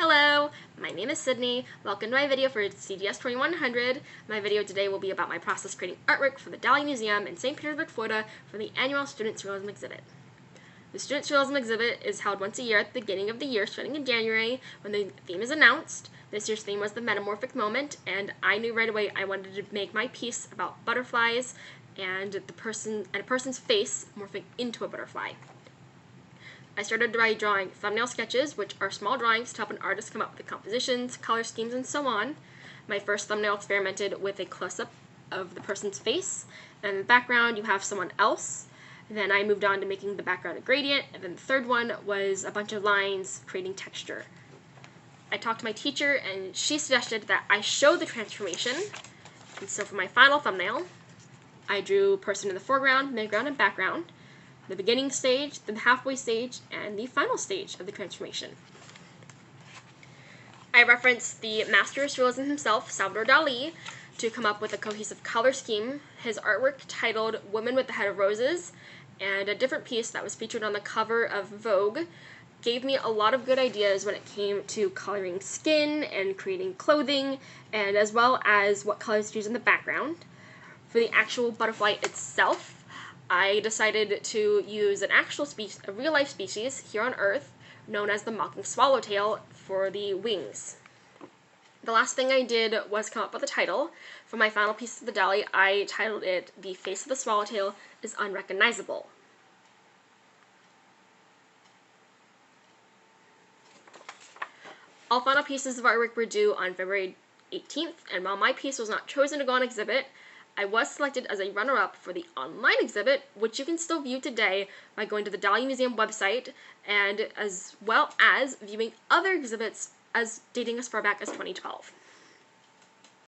Hello, my name is Sydney. Welcome to my video for CGS 2100. My video today will be about my process creating artwork for the Dali Museum in St. Petersburg, Florida for the annual Student Surrealism exhibit. The Student Surrealism exhibit is held once a year at the beginning of the year, starting in January, when the theme is announced. This year's theme was the metamorphic moment, and I knew right away I wanted to make my piece about butterflies and a person's face morphing into a butterfly. I started by drawing thumbnail sketches, which are small drawings to help an artist come up with the compositions, color schemes, and so on. My first thumbnail experimented with a close-up of the person's face, and in the background you have someone else. Then I moved on to making the background a gradient, and then the third one was a bunch of lines creating texture. I talked to my teacher, and she suggested that I show the transformation, and so for my final thumbnail, I drew a person in the foreground, midground, and background, the beginning stage, the halfway stage, and the final stage of the transformation. I referenced the master of surrealism himself, Salvador Dali, to come up with a cohesive color scheme. His artwork, titled Woman with the Head of Roses, and a different piece that was featured on the cover of Vogue, gave me a lot of good ideas when it came to coloring skin and creating clothing, and as well as what colors to use in the background. For the actual butterfly itself, I decided to use an actual species, a real-life species here on Earth, known as the mocking swallowtail, for the wings. The last thing I did was come up with a title. For my final piece of the Dali, I titled it "The Face of the Swallowtail is Unrecognizable." All final pieces of artwork were due on February 18th, and while my piece was not chosen to go on exhibit, I was selected as a runner-up for the online exhibit, which you can still view today by going to the Dali Museum website, and as well as viewing other exhibits as dating as far back as 2012.